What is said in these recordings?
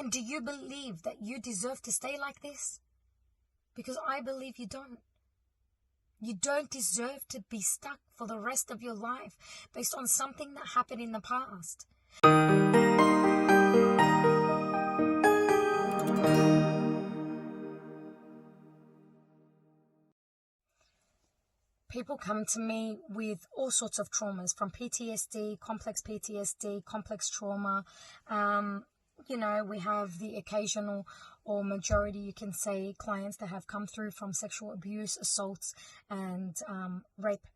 And do you believe that you deserve to stay like this? Because I believe you don't. You don't deserve to be stuck for the rest of your life based on something that happened in the past. People come to me with all sorts of traumas, from PTSD, complex trauma. We have the occasional or majority, you can say, clients that have come through from sexual abuse, assaults, and rape.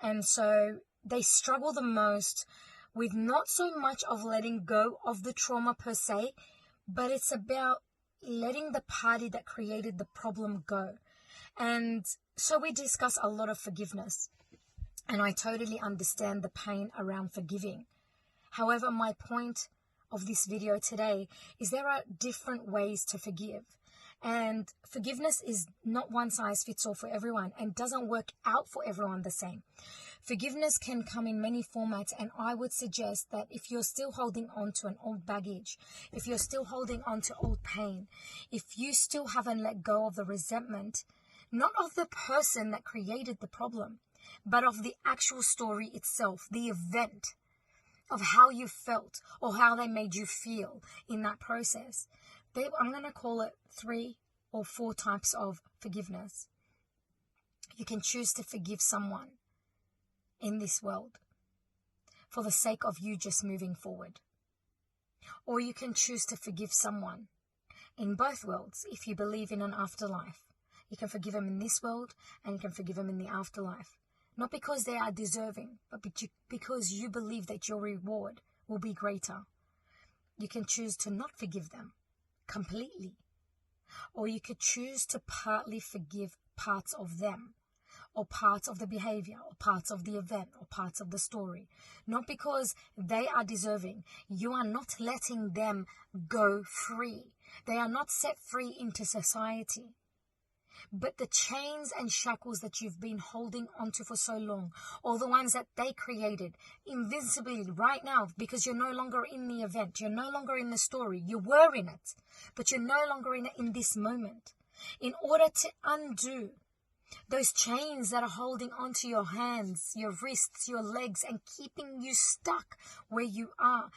And so they struggle the most with not so much of letting go of the trauma per se, but it's about letting the party that created the problem go. And so we discuss a lot of forgiveness, and I totally understand the pain around forgiving. However, my point of this video today is there are different ways to forgive, and forgiveness is not one size fits all for everyone and doesn't work out for everyone the same. Forgiveness can come in many formats, and I would suggest that if you're still holding on to an old baggage, if you're still holding on to old pain, if you still haven't let go of the resentment, not of the person that created the problem, but of the actual story itself, the event of how you felt or how they made you feel in that process. I'm going to call it 3 or 4 types of forgiveness. You can choose to forgive someone in this world for the sake of you just moving forward. Or you can choose to forgive someone in both worlds if you believe in an afterlife. You can forgive them in this world and you can forgive them in the afterlife. Not because they are deserving, but because you believe that your reward will be greater. You can choose to not forgive them completely. Or you could choose to partly forgive parts of them, or parts of the behavior, or parts of the event, or parts of the story. Not because they are deserving. You are not letting them go free. They are not set free into society. But the chains and shackles that you've been holding onto for so long, or the ones that they created invincibly right now, because you're no longer in the event, you're no longer in the story, you were in it, but you're no longer in it in this moment. In order to undo those chains that are holding onto your hands, your wrists, your legs, and keeping you stuck where you are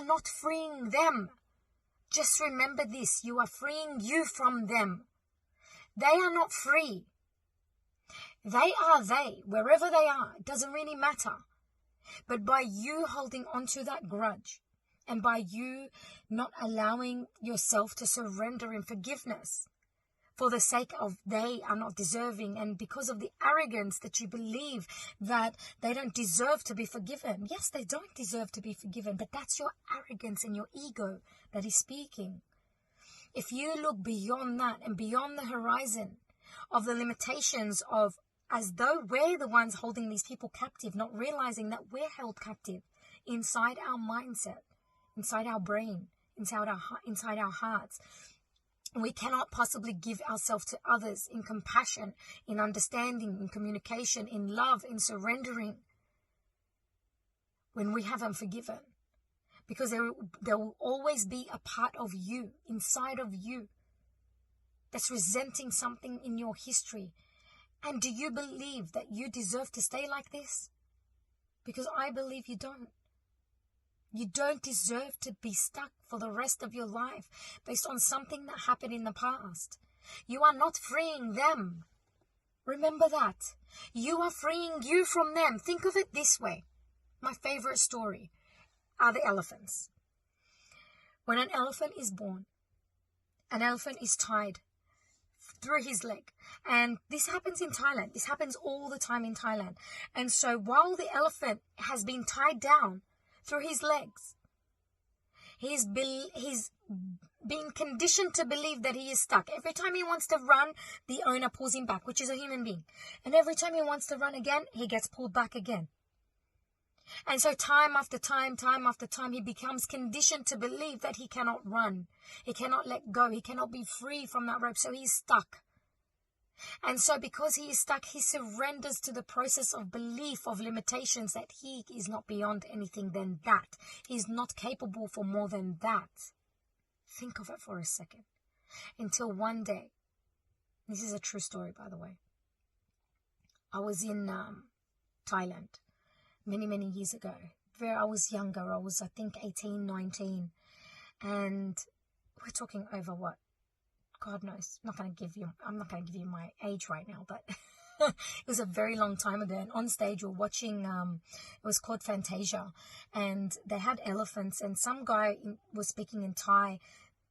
not freeing them. Just remember this, you are freeing you from them. They are not free. They are they, wherever they are. It doesn't really matter. But by you holding onto that grudge, and by you not allowing yourself to surrender in forgiveness for the sake of they are not deserving, and because of the arrogance that you believe that they don't deserve to be forgiven. Yes, they don't deserve to be forgiven, but that's your arrogance and your ego that is speaking. If you look beyond that and beyond the horizon of the limitations of, as though we're the ones holding these people captive, not realizing that we're held captive inside our mindset, inside our brain, inside our hearts. We cannot possibly give ourselves to others in compassion, in understanding, in communication, in love, in surrendering when we haven't forgiven. Because there will always be a part of you, inside of you, that's resenting something in your history. And do you believe that you deserve to stay like this? Because I believe you don't. You don't deserve to be stuck for the rest of your life based on something that happened in the past. You are not freeing them. Remember that. You are freeing you from them. Think of it this way. My favorite story are the elephants. When an elephant is born, an elephant is tied through his leg. And this happens in Thailand. This happens all the time in Thailand. And so while the elephant has been tied down through his legs, he's been conditioned to believe that he is stuck. Every time he wants to run, the owner pulls him back, which is a human being. And every time he wants to run again, he gets pulled back again. And so time after time, he becomes conditioned to believe that he cannot run. He cannot let go. He cannot be free from that rope. So he's stuck. And so because he is stuck, he surrenders to the process of belief, of limitations, that he is not beyond anything than that. He's not capable for more than that. Think of it for a second. Until one day, this is a true story, by the way. I was in Thailand many, many years ago. I was younger. I was, I think, 18, 19. And we're talking over what? God knows. I'm not going to give you my age right now, but it was a very long time ago. And on stage, we're watching, it was called Fantasia. And they had elephants. And some guy was speaking in Thai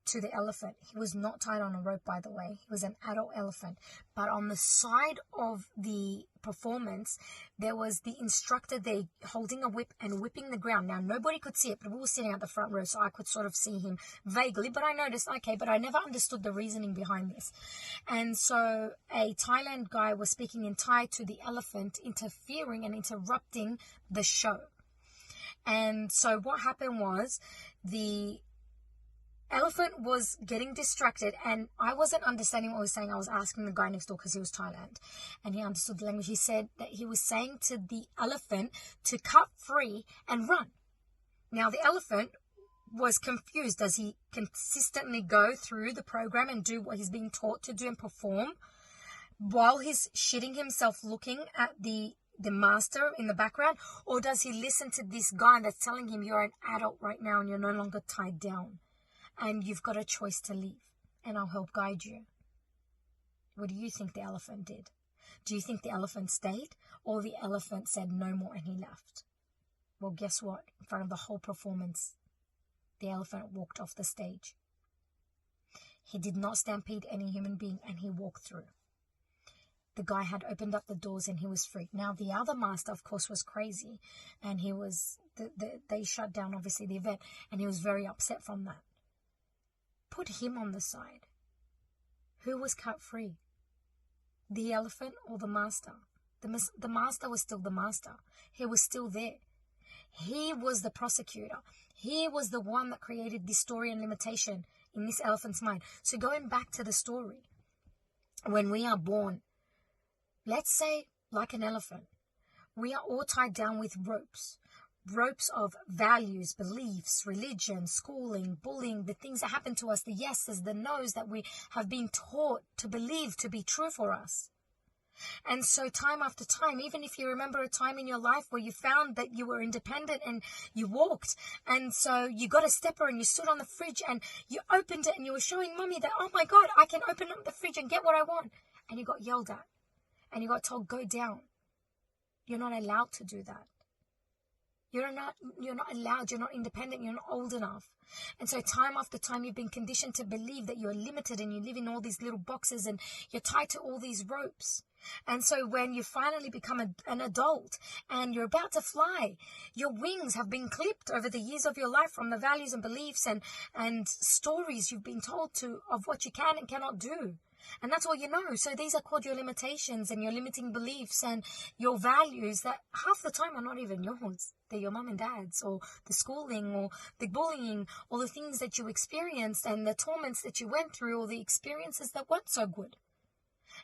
to the elephant. He was not tied on a rope, by the way. He was an adult elephant. But on the side of the performance, there was the instructor there holding a whip and whipping the ground. Now, nobody could see it, but we were sitting at the front row, so I could sort of see him vaguely. But I noticed, okay, but I never understood the reasoning behind this. And so a Thailand guy was speaking in Thai to the elephant, interfering and interrupting the show. And so what happened was the elephant was getting distracted, and I wasn't understanding what he was saying. I was asking the guy next door because he was Thailand, and he understood the language. He said that he was saying to the elephant to cut free and run. Now, the elephant was confused. Does he consistently go through the program and do what he's being taught to do and perform while he's shitting himself looking at the master in the background? Or does he listen to this guy that's telling him, you're an adult right now and you're no longer tied down? And you've got a choice to leave, and I'll help guide you. What do you think the elephant did? Do you think the elephant stayed, or the elephant said no more and he left? Well, guess what? In front of the whole performance, the elephant walked off the stage. He did not stampede any human being, and he walked through. The guy had opened up the doors and he was free. Now, the other master, of course, was crazy, and he was, they shut down, obviously, the event, and he was very upset from that. Put him on the side. Who was cut free? The elephant or the master? The master was still the master. He was still there. He was the prosecutor. He was the one that created this story and limitation in this elephant's mind. So going back to the story, when we are born, let's say like an elephant, we are all tied down with ropes. Ropes of values, beliefs, religion, schooling, bullying, the things that happen to us, the yeses, the nos that we have been taught to believe to be true for us. And so time after time, even if you remember a time in your life where you found that you were independent and you walked, and so you got a stepper and you stood on the fridge and you opened it and you were showing mommy that, oh my God, I can open up the fridge and get what I want. And you got yelled at and you got told, go down. You're not allowed to do that. You're not allowed, you're not independent, you're not old enough. And so time after time, you've been conditioned to believe that you're limited and you live in all these little boxes and you're tied to all these ropes. And so when you finally become an adult and you're about to fly, your wings have been clipped over the years of your life from the values and beliefs and stories you've been told of what you can and cannot do. And that's all you know. So these are called your limitations and your limiting beliefs and your values that half the time are not even yours. They're your mum and dad's, or the schooling, or the bullying, or the things that you experienced and the torments that you went through, or the experiences that weren't so good.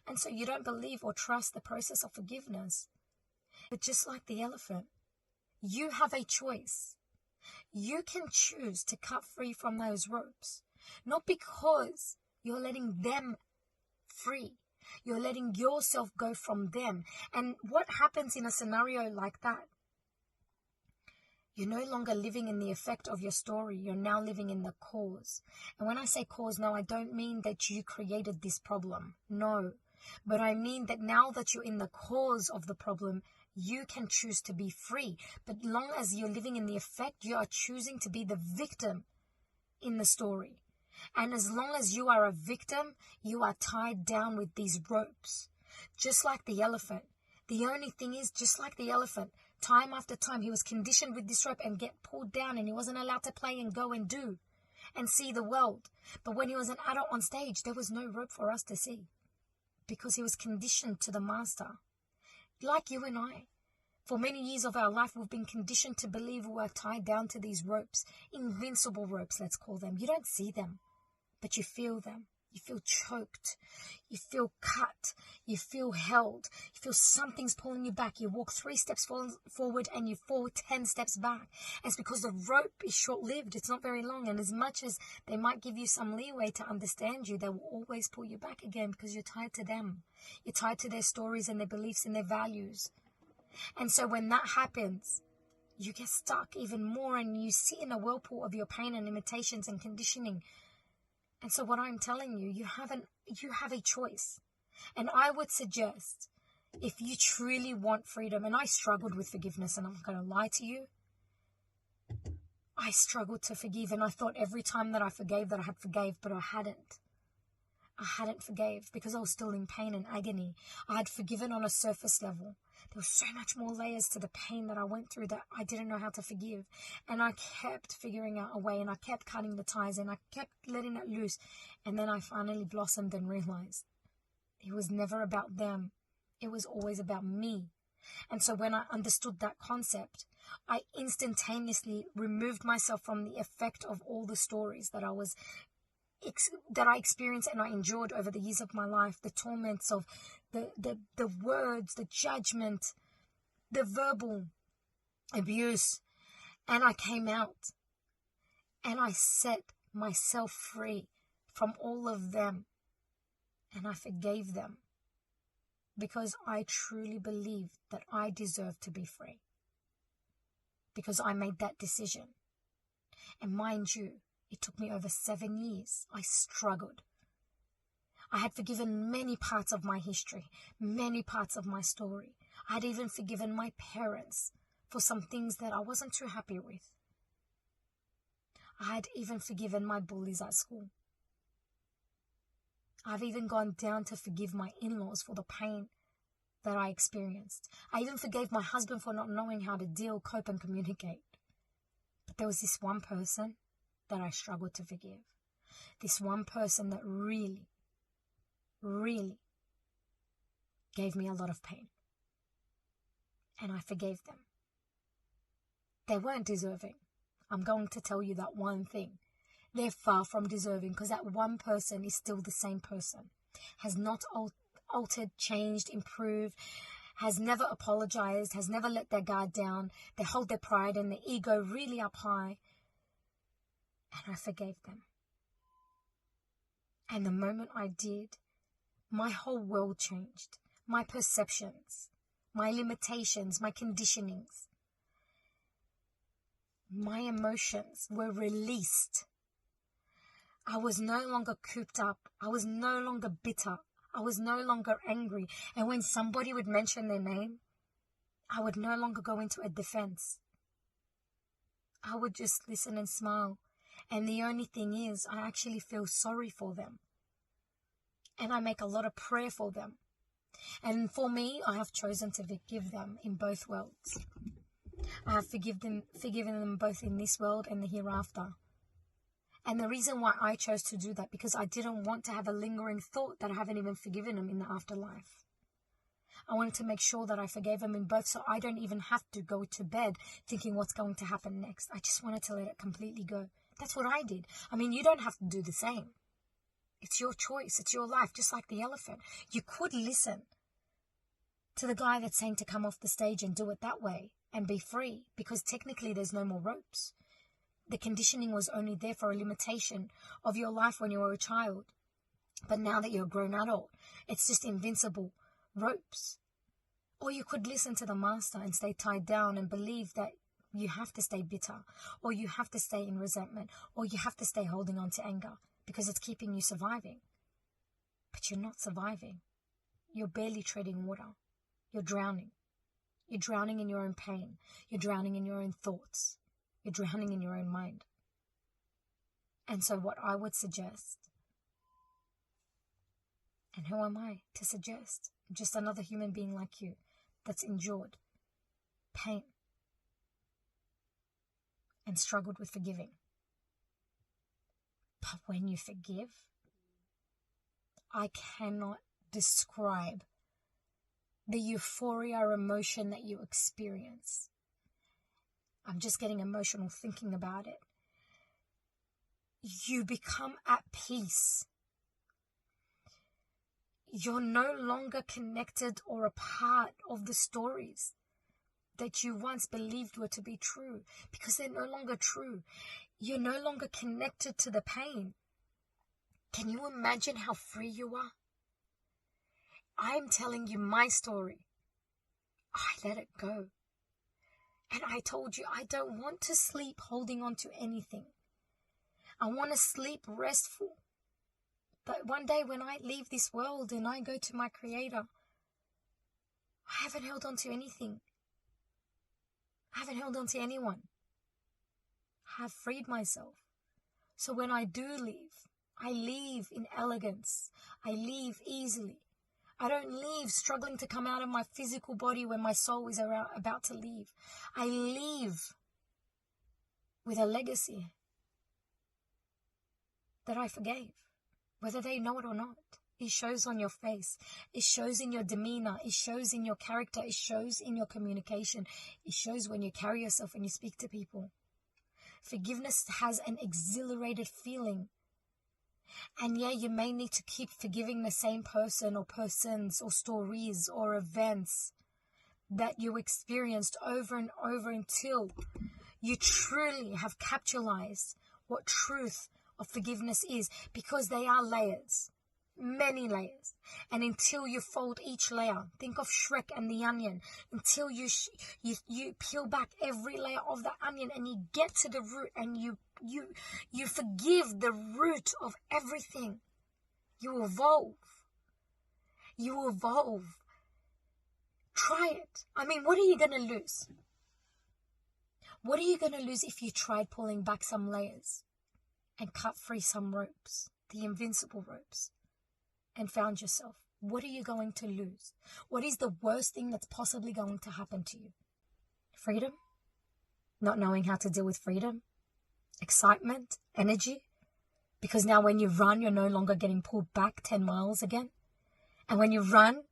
And so you don't believe or trust the process of forgiveness. But just like the elephant, you have a choice. You can choose to cut free from those ropes, not because you're letting them free. You're letting yourself go from them. And what happens in a scenario like that? You're no longer living in the effect of your story. You're now living in the cause. And when I say cause, no, I don't mean that you created this problem. No. But I mean that now that you're in the cause of the problem, you can choose to be free. But long as you're living in the effect, you are choosing to be the victim in the story. And as long as you are a victim, you are tied down with these ropes. Just like the elephant. The only thing is, just like the elephant, time after time, he was conditioned with this rope and get pulled down, and he wasn't allowed to play and go and do and see the world. But when he was an adult on stage, there was no rope for us to see because he was conditioned to the master. Like you and I. For many years of our life, we've been conditioned to believe we are tied down to these ropes. Invincible ropes, let's call them. You don't see them, but you feel them. You feel choked. You feel cut. You feel held. You feel something's pulling you back. You walk 3 steps forward and you fall 10 steps back. It's because the rope is short-lived. It's not very long. And as much as they might give you some leeway to understand you, they will always pull you back again because you're tied to them. You're tied to their stories and their beliefs and their values. And so when that happens, you get stuck even more and you sit in a whirlpool of your pain and limitations and conditioning. And so what I'm telling you, you have a choice. And I would suggest, if you truly want freedom, and I struggled with forgiveness, and I'm not going to lie to you, I struggled to forgive, and I thought every time that I forgave that I had forgave, but I hadn't. I hadn't forgave because I was still in pain and agony. I had forgiven on a surface level. There was so much more layers to the pain that I went through that I didn't know how to forgive. And I kept figuring out a way, and I kept cutting the ties, and I kept letting it loose. And then I finally blossomed and realized it was never about them. It was always about me. And so when I understood that concept, I instantaneously removed myself from the effect of all the stories that I experienced and I endured over the years of my life, the torments of the words, the judgment, the verbal abuse. And I came out and I set myself free from all of them, and I forgave them because I truly believed that I deserved to be free, because I made that decision. And mind you, it took me over 7 years. I struggled. I had forgiven many parts of my history, many parts of my story. I had even forgiven my parents for some things that I wasn't too happy with. I had even forgiven my bullies at school. I've even gone down to forgive my in-laws for the pain that I experienced. I even forgave my husband for not knowing how to deal, cope, and communicate. But there was this one person that I struggled to forgive. This one person that really, really gave me a lot of pain. And I forgave them. They weren't deserving. I'm going to tell you that one thing. They're far from deserving, because that one person is still the same person. Has not altered, changed, improved, has never apologized, has never let their guard down. They hold their pride and their ego really up high. And I forgave them. And the moment I did, my whole world changed. My perceptions, my limitations, my conditionings, my emotions were released. I was no longer cooped up. I was no longer bitter. I was no longer angry. And when somebody would mention their name, I would no longer go into a defense. I would just listen and smile. And the only thing is, I actually feel sorry for them. And I make a lot of prayer for them. And for me, I have chosen to forgive them in both worlds. I have forgiven them both in this world and the hereafter. And the reason why I chose to do that, because I didn't want to have a lingering thought that I haven't even forgiven them in the afterlife. I wanted to make sure that I forgave them in both, so I don't even have to go to bed thinking what's going to happen next. I just wanted to let it completely go. That's what I did. I mean, you don't have to do the same. It's your choice. It's your life, just like the elephant. You could listen to the guy that's saying to come off the stage and do it that way and be free, because technically there's no more ropes. The conditioning was only there for a limitation of your life when you were a child. But now that you're a grown adult, it's just invincible ropes. Or you could listen to the master and stay tied down and believe that you have to stay bitter, or you have to stay in resentment, or you have to stay holding on to anger because it's keeping you surviving. But you're not surviving. You're barely treading water. You're drowning. You're drowning in your own pain. You're drowning in your own thoughts. You're drowning in your own mind. And so what I would suggest, and who am I to suggest? I'm just another human being like you that's endured pain and struggled with forgiving. But when you forgive, I cannot describe the euphoria emotion that you experience. I'm just getting emotional thinking about it. You become at peace you're no longer connected or a part of the stories that you once believed were to be true, because they're no longer true. You're no longer connected to the pain. Can you imagine how free you are? I'm telling you my story. I let it go. And I told you, I don't want to sleep holding on to anything. I want to sleep restful. But one day when I leave this world and I go to my Creator, I haven't held on to anything. I haven't held on to anyone. I have freed myself. So when I do leave, I leave in elegance. I leave easily. I don't leave struggling to come out of my physical body when my soul is about to leave. I leave with a legacy that I forgave, whether they know it or not. It shows on your face. It shows in your demeanor. It shows in your character. It shows in your communication. It shows when you carry yourself and you speak to people. Forgiveness has an exhilarated feeling. And yeah, you may need to keep forgiving the same person or persons or stories or events that you experienced over and over until you truly have capitalized what truth of forgiveness is, because they are layers, many layers. And until you fold each layer, think of Shrek and the onion, until you peel back every layer of the onion and you get to the root and you forgive the root of everything. You evolve. You evolve. Try it. I mean, what are you going to lose? What are you going to lose if you tried pulling back some layers and cut free some ropes, the invincible ropes, and found yourself? What are you going to lose? What is the worst thing that's possibly going to happen to you? Freedom? Not knowing how to deal with freedom? Excitement? Energy? Because now when you run, you're no longer getting pulled back 10 miles again. And when you run,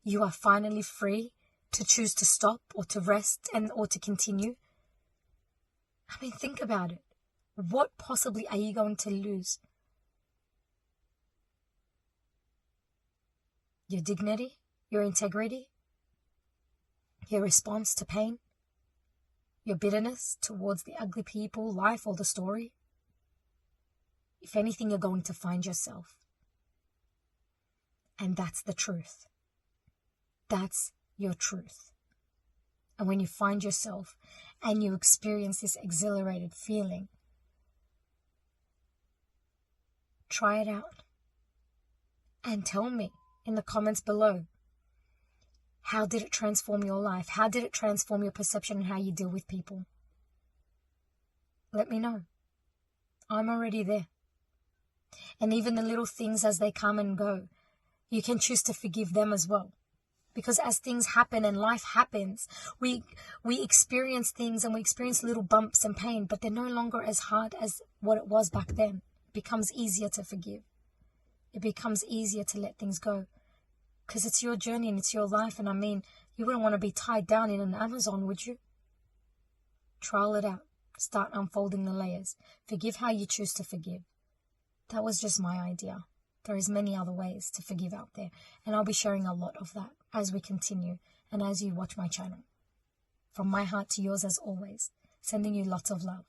you are finally free to choose to stop or to rest or to continue. I mean, think about it. What possibly are you going to lose? Your dignity, your integrity, your response to pain, your bitterness towards the ugly people, life, or the story. If anything, you're going to find yourself. And that's the truth. That's your truth. And when you find yourself and you experience this exhilarated feeling, try it out. And tell me in the comments below, how did it transform your life? How did it transform your perception and how you deal with people? Let me know. I'm already there. And even the little things as they come and go, you can choose to forgive them as well. Because as things happen and life happens, we experience things and we experience little bumps and pain, but they're no longer as hard as what it was back then. It becomes easier to forgive. It becomes easier to let things go. Because it's your journey and it's your life. And I mean, you wouldn't want to be tied down in an Amazon, would you? Trial it out. Start unfolding the layers. Forgive how you choose to forgive. That was just my idea. There is many other ways to forgive out there. And I'll be sharing a lot of that as we continue and as you watch my channel. From my heart to yours as always, sending you lots of love.